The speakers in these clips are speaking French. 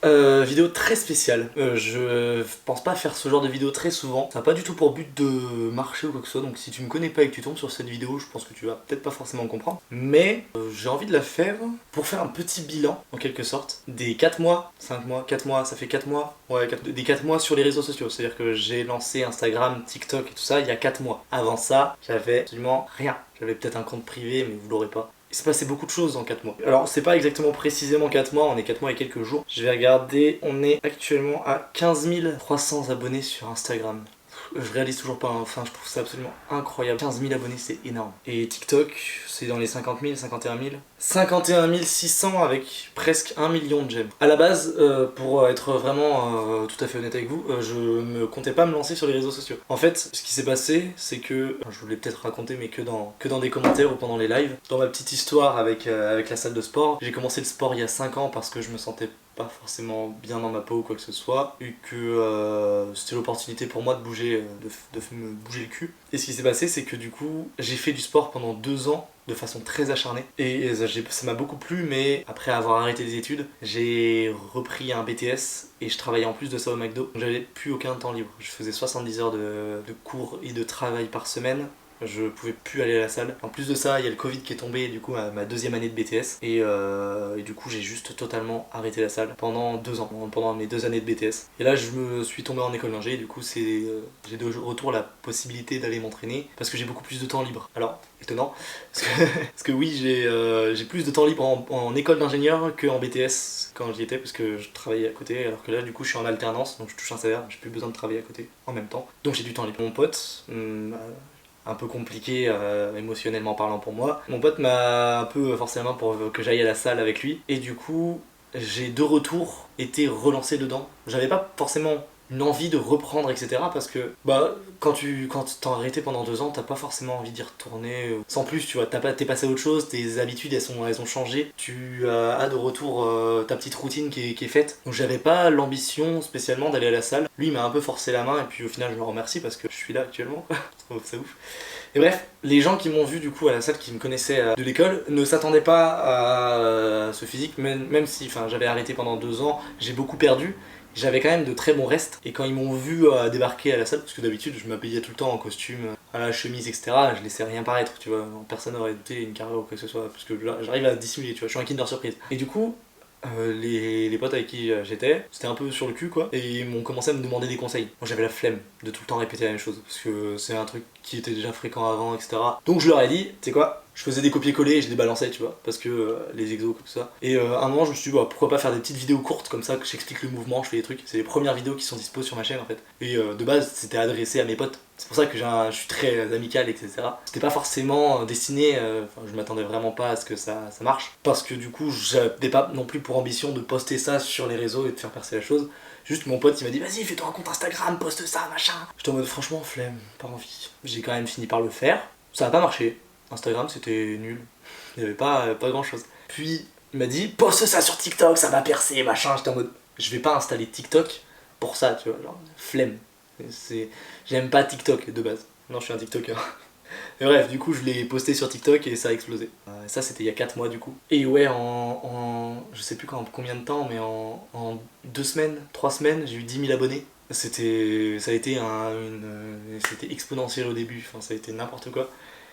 Vidéo très spéciale. Je pense pas faire ce genre de vidéo très souvent. Ça n'a pas du tout pour but de marcher ou quoi que ce soit. Donc si tu me connais pas et que tu tombes sur cette vidéo, je pense que tu vas peut-être pas forcément comprendre. Mais j'ai envie de la faire pour faire un petit bilan, en quelque sorte, des 4 mois, 5 mois, 4 mois, ça fait 4 mois. Ouais, des 4 mois sur les réseaux sociaux. C'est-à-dire que j'ai lancé Instagram, TikTok et tout ça il y a 4 mois. Avant ça, j'avais absolument rien. J'avais peut-être un compte privé, mais vous l'aurez pas. Il s'est passé beaucoup de choses en 4 mois. Alors, c'est pas exactement précisément 4 mois, on est 4 mois et quelques jours. Je vais regarder, on est actuellement à 15 300 abonnés sur Instagram. Je réalise toujours pas, hein. Enfin je trouve ça absolument incroyable. 15 000 abonnés, c'est énorme. Et TikTok, c'est dans les 50 000, 51 000. 51 600 avec presque 1 million de j'aime. À la base, pour être vraiment tout à fait honnête avec vous, je ne comptais pas me lancer sur les réseaux sociaux. En fait, ce qui s'est passé, c'est que, je vous l'ai peut-être raconté, mais que dans des commentaires ou pendant les lives, dans ma petite histoire avec la salle de sport, j'ai commencé le sport il y a 5 ans parce que je me sentais pas forcément bien dans ma peau ou quoi que ce soit, et que c'était l'opportunité pour moi de bouger, de me bouger le cul. Et ce qui s'est passé, c'est que du coup, j'ai fait du sport pendant 2 ans de façon très acharnée, et ça m'a beaucoup plu, mais après avoir arrêté les études, j'ai repris un BTS et je travaillais en plus de ça au McDo, donc j'avais plus aucun temps libre. Je faisais 70 heures de cours et de travail par semaine. Je pouvais plus aller à la salle. En plus de ça, il y a le Covid qui est tombé, du coup, ma deuxième année de BTS. Et du coup, j'ai juste totalement arrêté la salle pendant 2 ans, pendant mes 2 années de BTS. Et là, je me suis tombé en école d'ingé, et du coup, j'ai de retour la possibilité d'aller m'entraîner parce que j'ai beaucoup plus de temps libre. Alors, étonnant, parce que oui, j'ai plus de temps libre en école d'ingénieur qu'en BTS quand j'y étais, parce que je travaillais à côté, alors que là, du coup, je suis en alternance, donc je touche un salaire, j'ai plus besoin de travailler à côté en même temps. Donc j'ai du temps libre. Mon pote, un peu compliqué émotionnellement parlant pour moi. Mon pote m'a un peu forcé la main pour que j'aille à la salle avec lui, et du coup j'ai de retour été relancé dedans. J'avais pas forcément une envie de reprendre, etc. Parce que bah quand t'as arrêté pendant 2 ans, t'as pas forcément envie d'y retourner. Sans plus, tu vois, t'es passé à autre chose, tes habitudes elles ont changé. Tu as de retour ta petite routine qui est faite. Donc j'avais pas l'ambition spécialement d'aller à la salle. Lui il m'a un peu forcé la main, et puis au final je le remercie parce que je suis là actuellement. Je trouve ça ouf. Et bref, les gens qui m'ont vu du coup à la salle, qui me connaissaient de l'école, ne s'attendaient pas à ce physique, même si j'avais arrêté pendant 2 ans, j'ai beaucoup perdu. J'avais quand même de très bons restes, et quand ils m'ont vu débarquer à la salle, parce que d'habitude je m'habillais tout le temps en costume, à la chemise, etc., je laissais rien paraître, tu vois, personne n'aurait douté une carrière ou quoi que ce soit, parce que là j'arrive à dissimuler, tu vois, je suis un Kinder Surprise. Et du coup, les potes avec qui j'étais, c'était un peu sur le cul quoi, et ils m'ont commencé à me demander des conseils. Moi j'avais la flemme de tout le temps répéter la même chose, parce que c'est un truc qui était déjà fréquent avant, etc. Donc je leur ai dit, tu sais quoi, je faisais des copier-coller et je les balançais, tu vois, parce que les exos comme ça. Et à un moment je me suis dit, bah, pourquoi pas faire des petites vidéos courtes comme ça, que j'explique le mouvement, je fais des trucs. C'est les premières vidéos qui sont dispo sur ma chaîne en fait. Et de base c'était adressé à mes potes. C'est pour ça que je suis très amical, etc. C'était pas forcément destiné, je m'attendais vraiment pas à ce que ça marche. Parce que du coup, j'avais pas non plus pour ambition de poster ça sur les réseaux et de faire percer la chose. Juste mon pote il m'a dit vas-y fais-toi un compte Instagram, poste ça, machin. J'étais en mode franchement flemme, pas envie. J'ai quand même fini par le faire. Ça a pas marché. Instagram c'était nul. Il y avait pas grand chose. Puis il m'a dit poste ça sur TikTok, ça va percer, machin. J'étais en mode je vais pas installer TikTok pour ça, tu vois, genre flemme. J'aime pas TikTok de base. Non, je suis un TikToker. Et bref, du coup, je l'ai posté sur TikTok et ça a explosé. Ça, c'était il y a 4 mois du coup. Et ouais, je sais plus combien de temps, mais en 2 semaines, 3 semaines, j'ai eu 10 000 abonnés. Ça a été c'était exponentiel au début, ça a été n'importe quoi.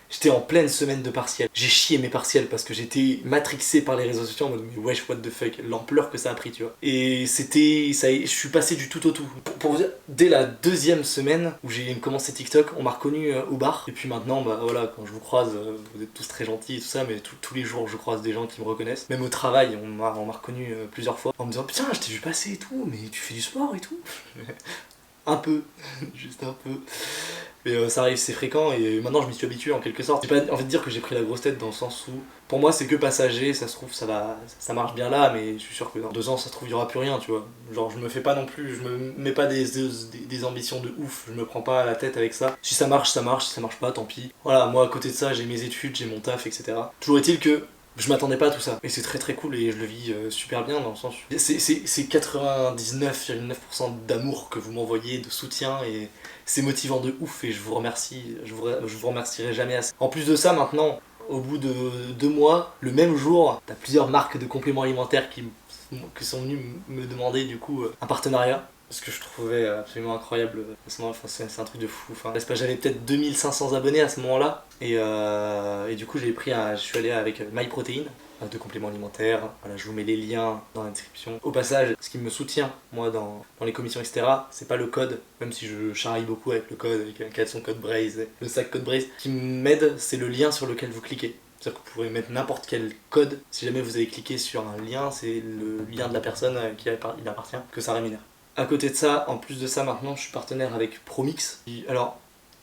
J'étais en pleine semaine de partiel. J'ai chié mes partiels parce que j'étais matrixé par les réseaux sociaux en mode mais wesh what the fuck, l'ampleur que ça a pris, tu vois. Et je suis passé du tout au tout. Pour vous dire, dès la deuxième semaine où j'ai commencé TikTok, on m'a reconnu au bar. Et puis maintenant, bah voilà, quand je vous croise, vous êtes tous très gentils et tout ça, mais tous les jours je croise des gens qui me reconnaissent. Même au travail, on m'a reconnu plusieurs fois en me disant putain, je t'ai vu passer et tout, mais tu fais du sport et tout. Un peu, juste un peu. Mais ça arrive, c'est fréquent, et maintenant je m'y suis habitué en quelque sorte. J'ai pas envie de dire que j'ai pris la grosse tête dans le sens où, pour moi c'est que passager, ça se trouve, ça marche bien là, mais je suis sûr que dans 2 ans ça se trouve il y aura plus rien, tu vois. Genre je me fais pas non plus, je me mets pas des ambitions de ouf, je me prends pas la tête avec ça. Si ça marche, si ça marche pas, tant pis. Voilà, moi à côté de ça j'ai mes études, j'ai mon taf, etc. Toujours est-il que je m'attendais pas à tout ça. Et c'est très très cool et je le vis super bien dans le sens où c'est 99,9% d'amour que vous m'envoyez, de soutien, et c'est motivant de ouf, et je vous remercie, je vous remercierai jamais assez. En plus de ça, maintenant, au bout de 2 mois, le même jour, t'as plusieurs marques de compléments alimentaires qui me sont venus me demander du coup un partenariat. Ce que je trouvais absolument incroyable à ce moment-là, enfin, c'est un truc de fou. Enfin, j'avais peut-être 2500 abonnés à ce moment-là, et du coup je suis allé avec MyProtein, de compléments alimentaires. Voilà, je vous mets les liens dans la description. Au passage, ce qui me soutient, moi, dans les commissions, etc., c'est pas le code, même si je charrie beaucoup avec le code, avec un caleçon code Braze, le sac code Braze. Ce qui m'aide, c'est le lien sur lequel vous cliquez. C'est-à-dire que vous pouvez mettre n'importe quel code. Si jamais vous avez cliqué sur un lien, c'est le lien de la personne à qui il appartient que ça rémunère. À côté de ça, en plus de ça, maintenant je suis partenaire avec Promix. Alors,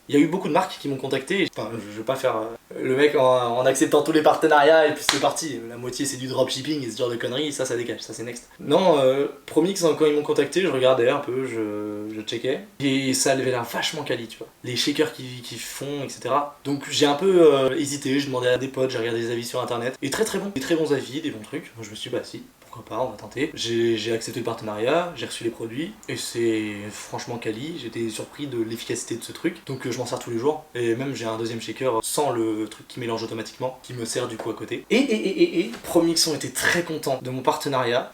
il y a eu beaucoup de marques qui m'ont contacté. Enfin, je vais pas faire le mec en acceptant tous les partenariats et puis c'est parti. La moitié c'est du dropshipping et ce genre de conneries, ça dégage, ça c'est next. Non, Promix, quand ils m'ont contacté, je regardais un peu, je checkais. Et ça avait l'air vachement quali, tu vois. Les shakers qui font, etc. Donc j'ai un peu hésité, je demandais à des potes, j'ai regardé des avis sur internet. Et très bon, des très bons avis, des bons trucs. Moi je me suis dit, bah si. Pourquoi pas, on va tenter. J'ai accepté le partenariat, j'ai reçu les produits et c'est franchement quali. J'étais surpris de l'efficacité de ce truc, donc je m'en sers tous les jours. Et même j'ai un deuxième shaker sans le truc qui mélange automatiquement, qui me sert du coup à côté. Et Promix ont été très contents de mon partenariat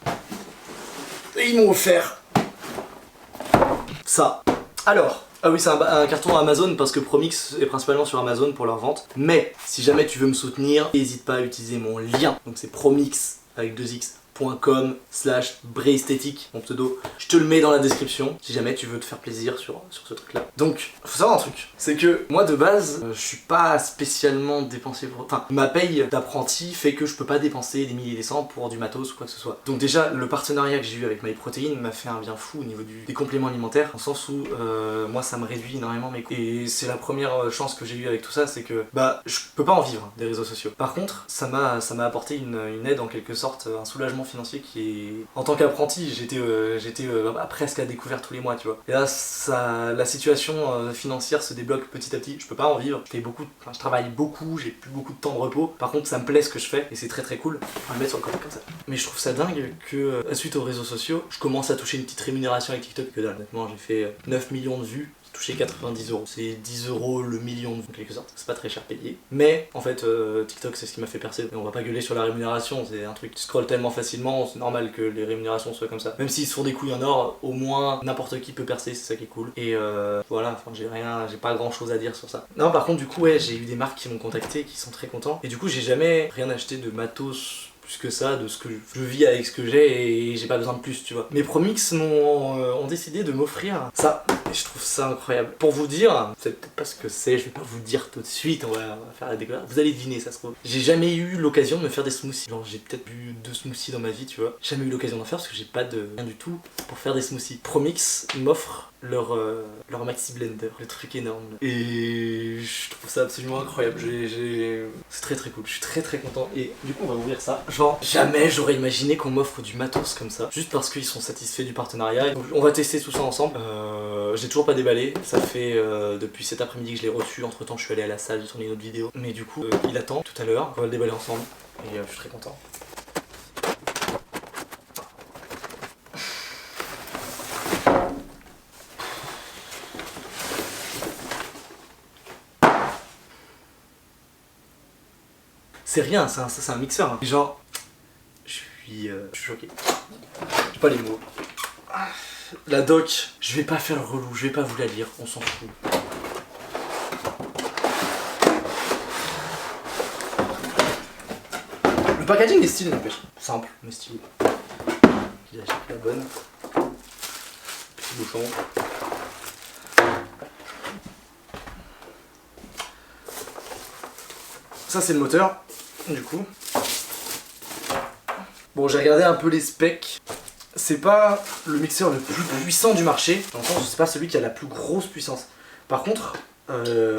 et ils m'ont offert ça. Alors, ah oui, c'est un carton Amazon parce que Promix est principalement sur Amazon pour leur vente. Mais si jamais tu veux me soutenir, n'hésite pas à utiliser mon lien. Donc c'est Promix avec 2x.com/braesthetic, mon pseudo. Je te le mets dans la description si jamais tu veux te faire plaisir sur ce truc là. Donc, faut savoir un truc, c'est que moi de base, je suis pas spécialement dépensier pour... Enfin, ma paye d'apprenti fait que je peux pas dépenser des milliers et des cents pour du matos ou quoi que ce soit. Donc déjà, le partenariat que j'ai eu avec MyProtein m'a fait un bien fou au niveau des compléments alimentaires, en sens où moi ça me réduit énormément mes coûts. Et c'est la première chance que j'ai eu avec tout ça, c'est que bah je peux pas en vivre des réseaux sociaux. Par contre, ça m'a apporté une aide en quelque sorte, un soulagement financier qui est... En tant qu'apprenti, j'étais presque à découvert tous les mois, tu vois. Et là, la situation financière se débloque petit à petit. Je peux pas en vivre. Je travaille beaucoup, j'ai plus beaucoup de temps de repos. Par contre, ça me plaît ce que je fais et c'est très cool. On va le mettre sur le côté comme ça. Mais je trouve ça dingue que, suite aux réseaux sociaux, je commence à toucher une petite rémunération avec TikTok. Que dalle, honnêtement, j'ai fait 9 millions de vues. Touché 90 €. C'est 10 € le million en quelque sorte. C'est pas très cher payé. Mais en fait, TikTok c'est ce qui m'a fait percer. Et on va pas gueuler sur la rémunération, c'est un truc qui scrolle tellement facilement, c'est normal que les rémunérations soient comme ça. Même s'ils se font des couilles en or, au moins n'importe qui peut percer, c'est ça qui est cool. Et voilà, enfin j'ai pas grand chose à dire sur ça. Non, par contre, du coup, ouais, j'ai eu des marques qui m'ont contacté, qui sont très contents. Et du coup, j'ai jamais rien acheté de matos plus que ça, de ce que je vis avec ce que j'ai et j'ai pas besoin de plus, tu vois. Mes Promix ont décidé de m'offrir ça. Et je trouve ça incroyable. Pour vous dire, c'est peut-être pas ce que c'est, je vais pas vous dire tout de suite, on va faire la découverte. Vous allez deviner, ça se trouve. J'ai jamais eu l'occasion de me faire des smoothies. Genre, j'ai peut-être bu 2 smoothies dans ma vie, tu vois. Jamais eu l'occasion d'en faire parce que j'ai pas de rien du tout pour faire des smoothies. Promix m'offre leur maxi blender, le truc énorme. Et je trouve ça absolument incroyable. C'est très cool. Je suis très content. Et du coup, on va ouvrir ça. Genre, jamais j'aurais imaginé qu'on m'offre du matos comme ça, juste parce qu'ils sont satisfaits du partenariat. Donc, on va tester tout ça ensemble. J'ai toujours pas déballé. Ça fait depuis cet après-midi que je l'ai reçu. Entre temps, je suis allé à la salle, j'ai tourné une autre vidéo. Mais du coup, il attend tout à l'heure. On va le déballer ensemble. Et je suis très content. C'est rien, ça c'est un mixeur. Hein. Genre, je suis choqué. J'ai pas les mots. La doc, je vais pas faire le relou, je vais pas vous la lire, on s'en fout. Le packaging est stylé, n'empêche. Simple, mais stylé. Il a acheté la bonne. Petit bouchon. Ça c'est le moteur, du coup. Bon, j'ai regardé un peu les specs. C'est pas le mixeur le plus puissant du marché, dans le sens où c'est pas celui qui a la plus grosse puissance. Par contre,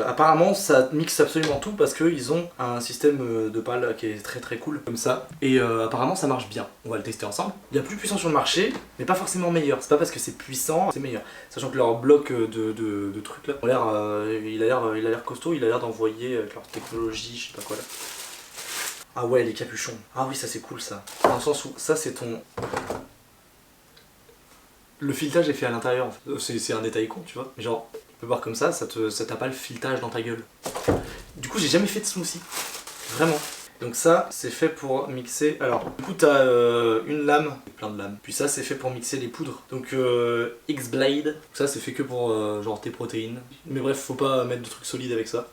apparemment ça mixe absolument tout parce qu'ils ont un système de pales qui est très cool comme ça. Et apparemment ça marche bien. On va le tester ensemble. Il y a plus puissant sur le marché, mais pas forcément meilleur. C'est pas parce que c'est puissant, c'est meilleur. Sachant que leur bloc de trucs là, il a l'air costaud, il a l'air d'envoyer avec leur technologie, je sais pas quoi là. Ah ouais, les capuchons. Ah oui, ça c'est cool ça. Dans le sens où ça c'est ton... Le filetage est fait à l'intérieur en fait. C'est un détail con, tu vois. Mais genre, tu peux voir comme ça t'a pas le filetage dans ta gueule. Du coup, j'ai jamais fait de smoothie. Vraiment. Donc ça, c'est fait pour mixer. Alors, du coup, t'as une lame, plein de lames. Puis ça, c'est fait pour mixer les poudres. Donc X-Blade, ça, c'est fait que pour genre tes protéines. Mais bref, faut pas mettre de trucs solides avec ça.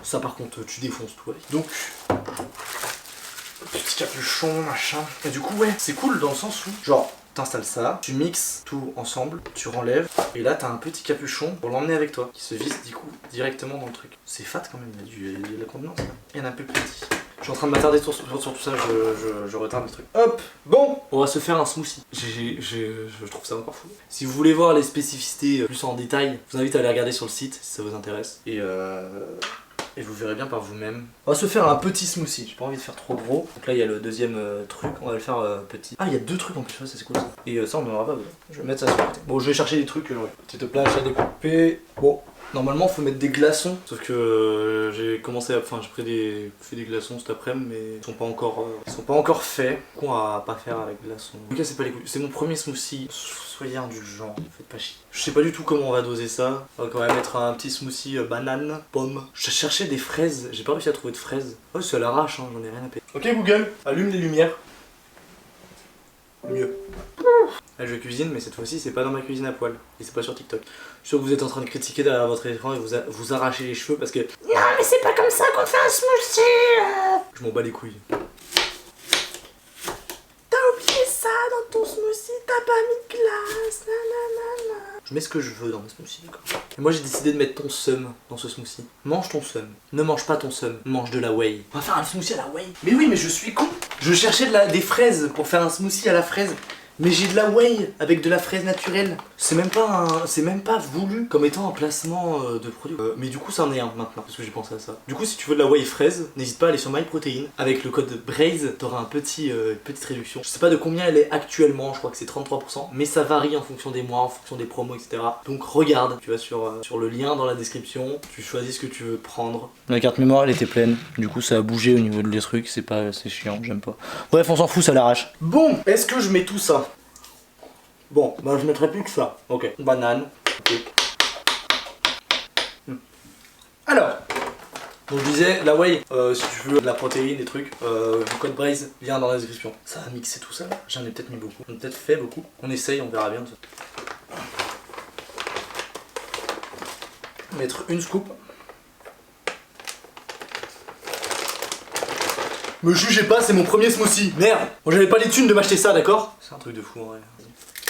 Ça, par contre, tu défonces tout avec. Donc, petit capuchon, machin. Et du coup, ouais, c'est cool dans le sens où, genre, t'installes ça, tu mixes tout ensemble, tu renlèves, et là t'as un petit capuchon pour l'emmener avec toi, qui se visse du coup directement dans le truc. C'est fat quand même, il y a de la contenance là. Il y en a un peu petit. Je suis en train de m'attarder sur tout ça, je retarde le truc. Hop. Bon, on va se faire un smoothie. Je trouve ça encore fou. Si vous voulez voir les spécificités plus en détail, je vous invite à aller regarder sur le site si ça vous intéresse. Et vous verrez bien par vous-même. On va se faire un petit smoothie, j'ai pas envie de faire trop gros. Donc là il y a le deuxième truc, on va le faire petit. Ah il y a deux trucs en plus, ça c'est cool ça. Et ça on n'en aura pas besoin. Je vais mettre ça sur le côté. Bon je vais chercher des trucs, petite plage à découper. Bon, normalement faut mettre des glaçons, sauf que j'ai commencé à... Enfin j'ai fait des glaçons cet après-midi mais ils sont pas encore faits. Du coup on va pas faire avec glaçons. En tout cas c'est pas les couilles, c'est mon premier smoothie. Soyez indulgents, faites pas chier. Je sais pas du tout comment on va doser ça. On va quand même mettre un petit smoothie banane, pomme. Je cherchais des fraises, j'ai pas réussi à trouver de fraises. Oh c'est à l'arrache, hein, j'en ai rien à payer. Ok Google, allume les lumières. Mieux. Là je cuisine mais cette fois-ci c'est pas dans ma cuisine à poil. Et c'est pas sur TikTok. Je suis sûr que vous êtes en train de critiquer derrière votre écran et vous arrachez les cheveux parce que... Non mais c'est pas comme ça qu'on fait un smoothie. Je m'en bats les couilles. Ça dans ton smoothie, t'as pas mis de glace, nanana. Je mets ce que je veux dans mon smoothie, d'accord. Et moi j'ai décidé de mettre ton seum dans ce smoothie. Mange ton seum. Ne mange pas ton seum, mange de la whey. On va faire un smoothie à la whey. Mais oui, mais je suis con. Je cherchais des fraises pour faire un smoothie à la fraise. Mais j'ai de la whey avec de la fraise naturelle. C'est même pas voulu comme étant un placement de produit. Mais du coup ça en est un maintenant parce que j'ai pensé à ça. Du coup si tu veux de la whey fraise, n'hésite pas à aller sur MyProtein. Avec le code BRAZE, t'auras une petite réduction. Je sais pas de combien elle est actuellement, je crois que c'est 33%. Mais ça varie en fonction des mois, en fonction des promos, etc. Donc regarde, tu vas sur le lien dans la description. Tu choisis ce que tu veux prendre. La carte mémoire elle était pleine. Du coup ça a bougé au niveau des trucs. C'est chiant, j'aime pas. Bref on s'en fout, ça l'arrache. Bon, est-ce que je mets tout ça? Bon, bah je mettrai plus que ça. Ok. Banane. Okay. Alors, donc je disais, la whey, si tu veux de la protéine, des trucs, le code BRAZE vient dans la description. Ça va mixer tout ça. J'en ai peut-être mis beaucoup. J'en ai peut-être fait beaucoup. On essaye, on verra bien. Mettre une scoop. Me jugez pas, c'est mon premier smoothie. Merde. Bon, j'avais pas les thunes de m'acheter ça, d'accord? C'est un truc de fou en vrai.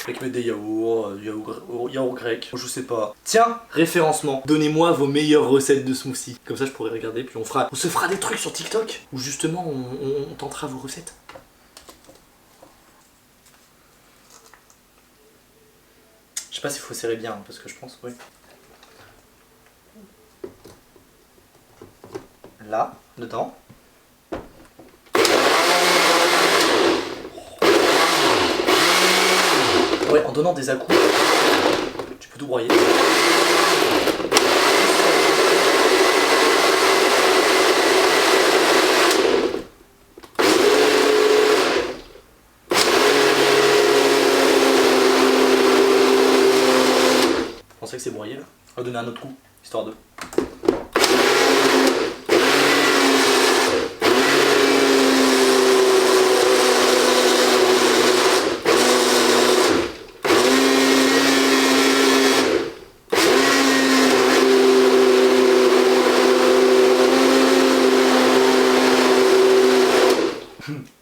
Avec mettre des yaourts, yaourt grec, je sais pas. Tiens, référencement, donnez-moi vos meilleures recettes de smoothie. Comme ça je pourrais regarder, puis on se fera des trucs sur TikTok, où justement on tentera vos recettes. Je sais pas s'il faut serrer bien, parce que je pense, oui. Là, dedans. Ouais, en donnant des à-coups, tu peux tout broyer. Je pensais que c'est broyé là. On va donner un autre coup, histoire de...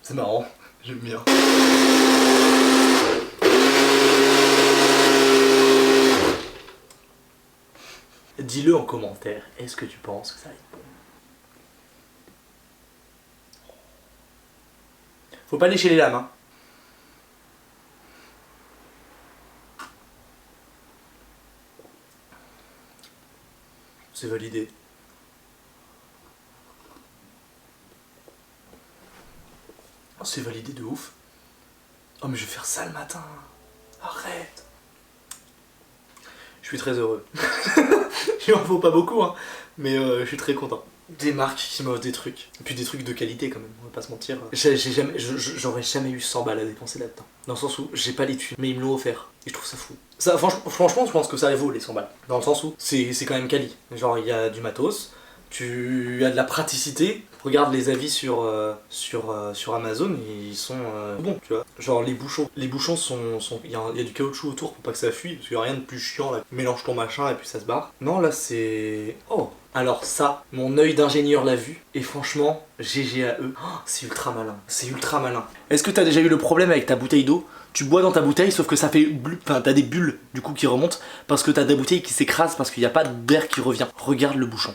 C'est marrant, j'aime bien. Dis-le en commentaire, est-ce que tu penses que ça va être bon? Faut pas lécher les lames, hein. C'est validé. Oh, c'est validé de ouf. Oh mais je vais faire ça le matin. Arrête. Je suis très heureux. Il en faut pas beaucoup hein. Mais je suis très content. Des marques qui m'offrent des trucs. Et puis des trucs de qualité quand même, on va pas se mentir. J'aurais jamais eu 100 balles à dépenser là-dedans. Dans le sens où j'ai pas les thunes, mais ils me l'ont offert. Et je trouve ça fou. Ça, franchement je pense que ça vaut les 100 balles. Dans le sens où c'est quand même quali. Genre il y a du matos. tu as de la praticité. Regarde les avis sur Amazon, ils sont bons, tu vois. Genre les bouchons il y a du caoutchouc autour pour pas que ça fuit, parce qu'il n'y a rien de plus chiant là. Mélange ton machin et puis ça se barre. Non, là c'est... Oh! Alors ça, mon œil d'ingénieur l'a vu, et franchement, GG à eux. Oh, c'est ultra malin, c'est ultra malin. Est-ce que t'as déjà eu le problème avec ta bouteille d'eau? Tu bois dans ta bouteille, sauf que ça fait... Enfin, t'as des bulles, du coup, qui remontent, parce que t'as ta bouteille qui s'écrase, parce qu'il n'y a pas d'air qui revient. Regarde le bouchon.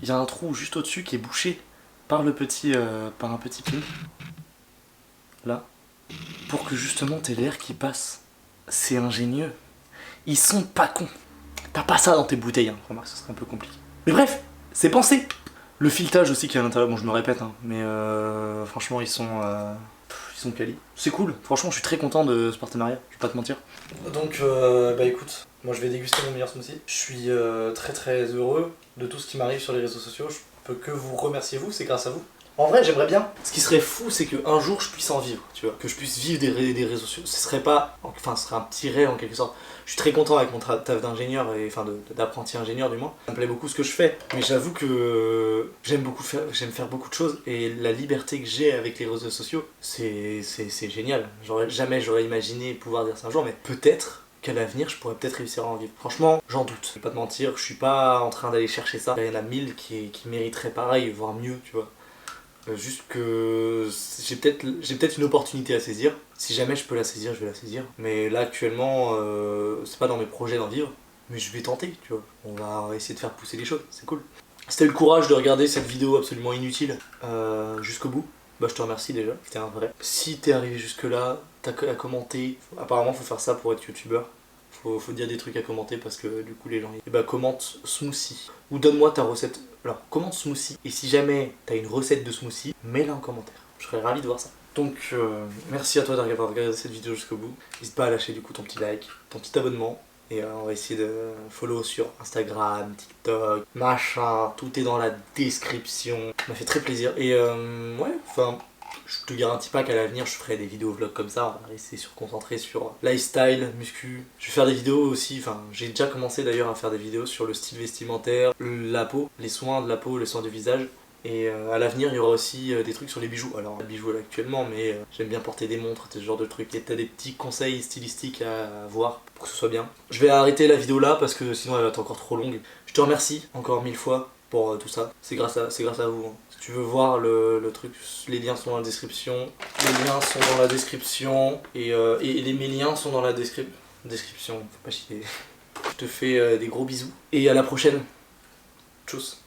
Il y a un trou juste au-dessus qui est bouché par un petit pin. Là. Pour que justement t'aies l'air qui passe. C'est ingénieux. Ils sont pas cons. T'as pas ça dans tes bouteilles, hein. Remarque, ce serait un peu compliqué. Mais bref, c'est pensé. Le filetage aussi qui est à l'intérieur, bon je me répète, hein, mais franchement ils sont quali. C'est cool, franchement je suis très content de ce partenariat, je vais pas te mentir. Donc bah écoute, moi je vais déguster mon meilleur smoothie. Je suis très très heureux de tout ce qui m'arrive sur les réseaux sociaux, je peux que vous remercier vous, c'est grâce à vous. En vrai j'aimerais bien. Ce qui serait fou c'est qu'un jour je puisse en vivre, tu vois. Que je puisse vivre des réseaux sociaux. Ce serait pas, enfin ce serait un petit rêve en quelque sorte. Je suis très content avec mon taf d'ingénieur, enfin d'apprenti ingénieur du moins. Ça me plaît beaucoup ce que je fais. Mais j'avoue que j'aime faire beaucoup de choses. Et la liberté que j'ai avec les réseaux sociaux, c'est génial. Jamais j'aurais imaginé pouvoir dire ça un jour, mais peut-être qu'à l'avenir je pourrais peut-être réussir à en vivre. Franchement, j'en doute. Je vais pas te mentir, je suis pas en train d'aller chercher ça. Il y en a 1000 qui mériteraient pareil, voire mieux, tu vois. Juste que j'ai peut-être une opportunité à saisir. Si jamais je peux la saisir, je vais la saisir. Mais là actuellement, c'est pas dans mes projets d'en vivre. Mais je vais tenter, tu vois. On va essayer de faire pousser les choses, c'est cool. Si t'as eu le courage de regarder cette vidéo absolument inutile jusqu'au bout, bah je te remercie déjà, c'était un vrai. Si t'es arrivé jusque là, t'as qu'à commenter. Apparemment faut faire ça pour être youtubeur. Faut dire des trucs à commenter parce que du coup les gens... Et bah commente smoothie. Ou donne-moi ta recette. Alors commente smoothie. Et si jamais t'as une recette de smoothie, mets-la en commentaire. Je serais ravi de voir ça. Donc merci à toi d'avoir regardé cette vidéo jusqu'au bout. N'hésite pas à lâcher du coup ton petit like, ton petit abonnement. Et on va essayer de follow sur Instagram, TikTok, machin. Tout est dans la description. Ça m'a fait très plaisir. Et ouais, enfin... Je te garantis pas qu'à l'avenir je ferai des vidéos vlogs comme ça, on va essayer de se concentrer sur lifestyle, muscu. Je vais faire des vidéos aussi, enfin j'ai déjà commencé d'ailleurs à faire des vidéos sur le style vestimentaire, la peau, les soins de la peau, les soins du visage. Et à l'avenir il y aura aussi des trucs sur les bijoux. Alors pas de bijoux là, actuellement, mais j'aime bien porter des montres, ce genre de trucs. Et t'as des petits conseils stylistiques à voir pour que ce soit bien. Je vais arrêter la vidéo là parce que sinon elle va être encore trop longue. Je te remercie encore 1000 fois pour tout ça, c'est grâce à vous. Hein. Si tu veux voir le truc, les liens sont dans la description. Les liens sont dans la description et mes liens sont dans la description, faut pas chier. Je te fais des gros bisous et à la prochaine. Tchuss.